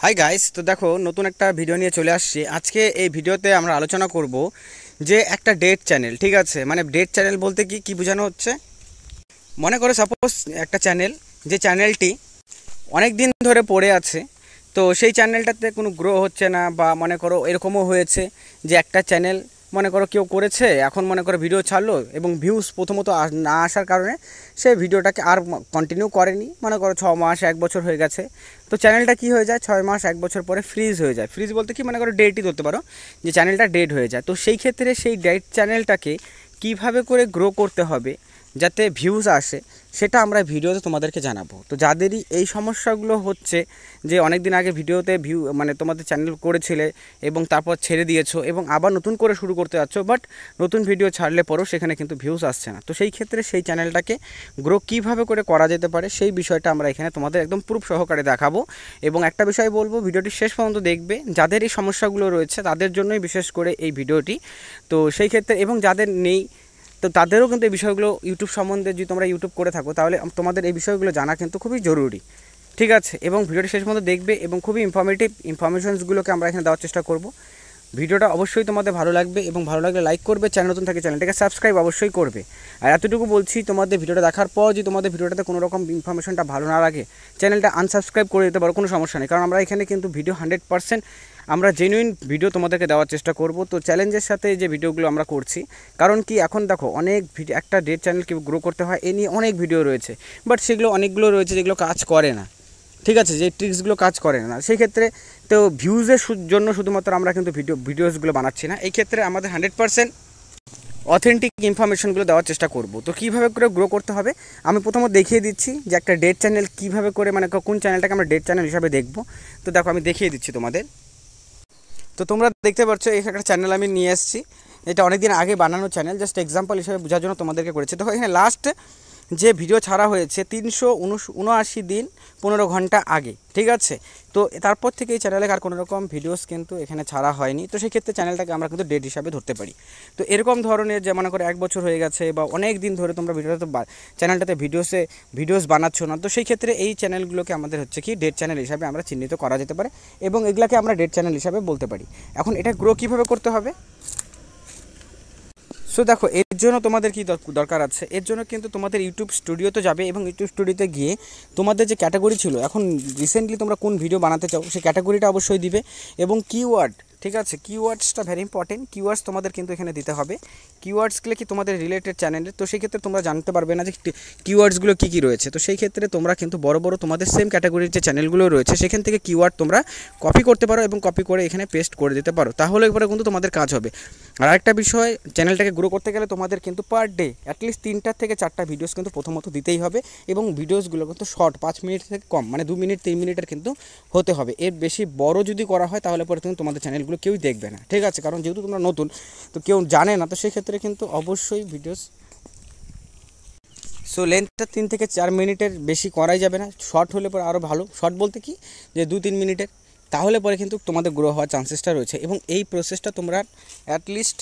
Hi guys, তো দেখো নতুন একটা ভিডিও নিয়ে চলে আসছি। আজকে এই ভিডিওতে আমরা আলোচনা করব যে একটা ডেট চ্যানেল, ঠিক আছে, মানে ডেট চ্যানেল বলতে কি কি বোঝানো হচ্ছে। মনে করো সাপোজ একটা চ্যানেল, যে চ্যানেলটি অনেক দিন ধরে পড়ে আছে, তো সেই চ্যানেলটাতে কোনো গ্রো হচ্ছে না, বা মনে করো এরকমও হয়েছে যে একটা চ্যানেল মনে করো কেউ করেছে, এখন মনে করো ভিডিও ছাড়লো এবং ভিউজ প্রথমত না আসার কারণে সে ভিডিওটাকে আর কন্টিনিউ করেনি। মনে করো 6 মাস 1 বছর হয়ে গেছে, তো চ্যানেলটা কি হয়ে যায়, 6 মাস 1 বছর পরে ফ্রিজ হয়ে যায়। ফ্রিজ বলতে কি, মনে করো ডেটই ধরতে পারো যে চ্যানেলটা ডেড হয়ে যায়। তো সেই ক্ষেত্রে সেই ডেড চ্যানেলটাকে কিভাবে করে গ্রো করতে হবে যাতে ভিউজ আসে, সেটা আমরা ভিডিওতে তোমাদেরকে জানাবো। তো যাদেরই এই সমস্যাগুলো হচ্ছে, যে অনেক দিন আগে ভিডিওতে ভিউ মানে তোমাদের চ্যানেল করেছিলে এবং তারপর ছেড়ে দিয়েছো এবং আবার নতুন করে শুরু করতে যাচ্ছ, বাট নতুন ভিডিও ছাড়লে পরেও সেখানে কিন্তু ভিউজ আসছে না, তো সেই ক্ষেত্রে সেই চ্যানেলটাকে গ্রো কীভাবে করে করা যেতে পারে সেই বিষয়টা আমরা এখানে তোমাদের একদম প্রুফ সহকারে দেখাবো। এবং একটা বিষয় বলবো, ভিডিওটি শেষ পর্যন্ত দেখবে। যাদের এই সমস্যাগুলো রয়েছে তাদের জন্যই বিশেষ করে এই ভিডিওটি। তো সেই ক্ষেত্রে এবং যাদের নেই, তো তাদেরও কিন্তু এই বিষয়গুলো ইউটিউব সম্বন্ধে, যদি তোমরা ইউটিউব করে থাকো তাহলে তোমাদের এই বিষয়গুলো জানা কিন্তু খুবই জরুরি, ঠিক আছে। এবং ভিডিওটি শেষ পর্যন্ত দেখবে এবং খুবই ইনফরমেশনসগুলোকে আমরা এখানে দেওয়ার চেষ্টা করব। ভিডিওটা অবশ্যই তোমাদের ভালো লাগবে এবং ভালো লাগলে লাইক করবে, চ্যানেল নতুন থাকে চ্যানেলটাকে সাবস্ক্রাইব অবশ্যই করবে। আর এতটুকু বলছি, তোমাদের ভিডিওটা দেখার পর যদি তোমাদের ভিডিওটাতে কোনো রকম ইনফরমেশনটা ভালো না লাগে, চ্যানেলটা আনসাবস্ক্রাইব করে দিতে পারো, কোনো সমস্যা নেই। কারণ আমরা এখানে কিন্তু ভিডিও 100% আমরা জেনুইন ভিডিও তোমাদেরকে দেওয়ার চেষ্টা করব। তো চ্যালেঞ্জের সাথে যে ভিডিওগুলো আমরা করছি, কারণ কি এখন দেখো অনেক একটা ডেট চ্যানেলকে গ্রো করতে হয় এ নিয়ে অনেক ভিডিও রয়েছে, বাট সেগুলো অনেকগুলো রয়েছে যেগুলো কাজ করে না, ঠিক আছে, যে ট্রিক্সগুলো কাজ করে না। সেই ক্ষেত্রে তো ভিউজের জন্য শুধুমাত্র আমরা কিন্তু ভিডিওসগুলো বানাচ্ছি না, এই ক্ষেত্রে আমাদের 100% অথেন্টিক ইনফরমেশনগুলো দেওয়ার চেষ্টা করব। তো কীভাবে করে গ্রো করতে হবে আমি প্রথমত দেখিয়ে দিচ্ছি, যে একটা ডেট চ্যানেল কীভাবে করে, মানে কোন চ্যানেলটাকে আমরা ডেট চ্যানেল হিসাবে দেখব। তো দেখো আমি দেখিয়ে দিচ্ছি তোমাদের। তো তোমরা দেখতে পাচ্ছ এখানে একটা চ্যানেল আমি নিয়ে এসেছি, এটা অনেক দিন আগে বানানো চ্যানেল, জাস্ট এক্সাম্পল হিসেবে বোঝার জন্য তোমাদেরকে করেছে। দেখো এখানে লাস্ট যে ভিডিও ছাড়া হয়েছে 379 দিন 15 ঘন্টা আগে, ঠিক আছে। তো তারপর থেকে এই চ্যানেলে আর কোনো রকম ভিডিওস কিন্তু এখানে ছাড়া হয়নি, তো সেক্ষেত্রে চ্যানেলটাকে আমরা কিন্তু ডেট হিসাবে ধরতে পারি। তো এরকম ধরনের যে মনে করে 1 বছর হয়ে গেছে বা অনেক দিন ধরে তোমরা চ্যানেলটাতে ভিডিওস বানাচ্ছ না, তো সেই ক্ষেত্রে এই চ্যানেলগুলোকে আমাদের হচ্ছে কি ডেট চ্যানেল হিসাবে আমরা চিহ্নিত করা যেতে পারে এবং এগুলাকে আমরা ডেট চ্যানেল হিসাবে বলতে পারি। এখন এটা গ্রো কীভাবে করতে হবে, সো দেখো এর জন্য তোমাদের কি দরকার আছে, এর জন্য কিন্তু তোমাদের ইউটিউব স্টুডিওতে যাবে এবং ইউটিউব স্টুডিওতে গিয়ে তোমাদের যে ক্যাটাগরি ছিল, এখন রিসেন্টলি তোমরা কোন ভিডিও বানাতে চাও সেই ক্যাটাগরিটা অবশ্যই দিবে এবং কিওয়ার্ড, ঠিক আছে, কিওয়ার্ডসটা ভেরি ইম্পর্টেন্ট। কিওয়ার্ডস তোমাদের কিন্তু এখানে দিতে হবে। কিওয়ার্ডসগুলো কি তোমাদের রিলেটেড চ্যানেলের, তো সেই ক্ষেত্রে তোমরা জানতে পারবে না যে কিওয়ার্ডসগুলো কী কী রয়েছে। তো সেই ক্ষেত্রে তোমরা কিন্তু বড় বড় তোমাদের সেম ক্যাটাগরির যে চ্যানেলগুলো রয়েছে সেখান থেকে কিওয়ার্ড তোমরা কপি করতে পারো এবং কপি করে এখানে পেস্ট করে দিতে পারো, তাহলে এবারে কিন্তু তোমাদের কাজ হবে। আর একটা বিষয়, চ্যানেলটাকে গ্রো করতে গেলে তোমাদের কিন্তু পার ডে অ্যাটলিস্ট 3টা থেকে 4টা ভিডিওস কিন্তু প্রথমত দিতেই হবে এবং ভিডিওসগুলো কিন্তু শর্ট 5 মিনিট থেকে কম, মানে 2 মিনিট 3 মিনিটের কিন্তু হতে হবে। এর বেশি বড় যদি করা হয় তাহলে পরে কিন্তু তোমাদের চ্যানেলগুলো কেউই দেখবে না, ঠিক আছে, কারণ যেহেতু তোমরা নতুন, তো কেউ জানে না, তো সেক্ষেত্রে কিন্তু অবশ্যই ভিডিওস সো লেন্থটা 3 থেকে 4 মিনিটের বেশি করাই যাবে না। শর্ট হলে পরে আরও ভালো, শর্ট বলতে কি যে 2-3 মিনিটের, তাহলে পরে কিন্তু তোমাদের গ্রো হওয়ার চান্সেসটা রয়েছে। এবং এই প্রসেসটা তোমরা অ্যাটলিস্ট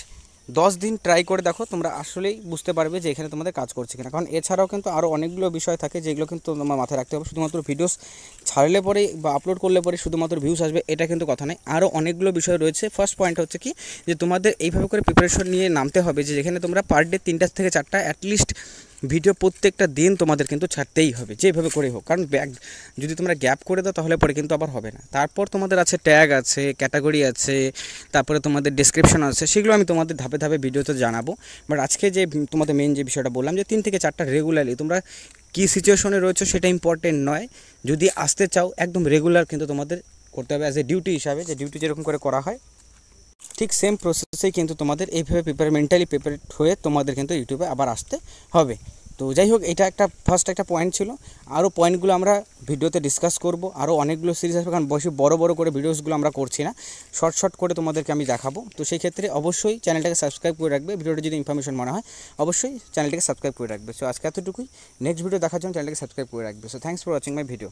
10 দিন ট্রাই করে দেখো, তোমরা আসলেই বুঝতে পারবে যে এখানে তোমাদের কাজ করছে কিনা। কারণ এছাড়াও কিন্তু আরও অনেকগুলো বিষয় থাকে যেগুলো কিন্তু তোমার মাথায় রাখতে হবে। শুধুমাত্র ভিডিওস ছাড়লে পরেই বা আপলোড করলে পরে শুধুমাত্র ভিউস আসবে এটা কিন্তু কথা নেই, আরও অনেকগুলো বিষয় রয়েছে। ফার্স্ট পয়েন্ট হচ্ছে কি, যে তোমাদের এইভাবে করে প্রিপারেশন নিয়ে নামতে হবে, যে যেখানে তোমরা পার ডে 3টা থেকে 4টা অ্যাটলিস্ট ভিডিও প্রত্যেকটা দিন তোমাদের কিন্তু ছাড়তেই হবে, যেভাবে করে হোক। কারণ যদি তোমরা গ্যাপ করে দাও তাহলে পরে কিন্তু আবার হবে না। তারপর তোমাদের আছে ট্যাগ আছে, ক্যাটাগরি আছে, তারপরে তোমাদের ডেসক্রিপশন আছে, সেগুলো আমি তোমাদের ধাপে ধাপে ভিডিওতে জানাবো। বাট আজকে যে তোমাদের মেন যে বিষয়টা বললাম, যে 3 থেকে 4টা রেগুলারলি তোমরা কী সিচুয়েশনে রয়েছে সেটা ইম্পর্টেন্ট নয়, যদি আসতে চাও একদম রেগুলার কিন্তু তোমাদের করতে হবে অ্যাজ এ ডিউটি হিসাবে, যে ডিউটি যেরকম করে করা হয় ঠিক সেম প্রসেসেই কিন্তু তোমাদের এইভাবে মেন্টালি প্রিপেয়ার্ড হয়ে তোমাদের কিন্তু ইউটিউবে আবার আসতে হবে। তো যাই হোক, এটা একটা ফার্স্ট একটা পয়েন্ট ছিল। আরও পয়েন্টগুলো আমরা ভিডিওতে ডিসকাস করব, আরও অনেকগুলো সিরিজ আসবে, কারণ বেশি বড় বড় করে ভিডিওসগুলো আমরা করছি না, শর্ট শর্ট করে তোমাদেরকে আমি দেখাবো। তো সেই ক্ষেত্রে অবশ্যই চ্যানেলটাকে সাবস্ক্রাইব করে রাখবে, ভিডিওটা যদি ইনফরমেশন মনে হয় অবশ্যই চ্যানেলটাকে সাবস্ক্রাইব করে রাখবে। সো আজকে এতটুকুই, নেক্সট ভিডিও দেখার জন্য চ্যানেলটাকে সাবস্ক্রাইব করে রাখবে। So thanks for watching my video.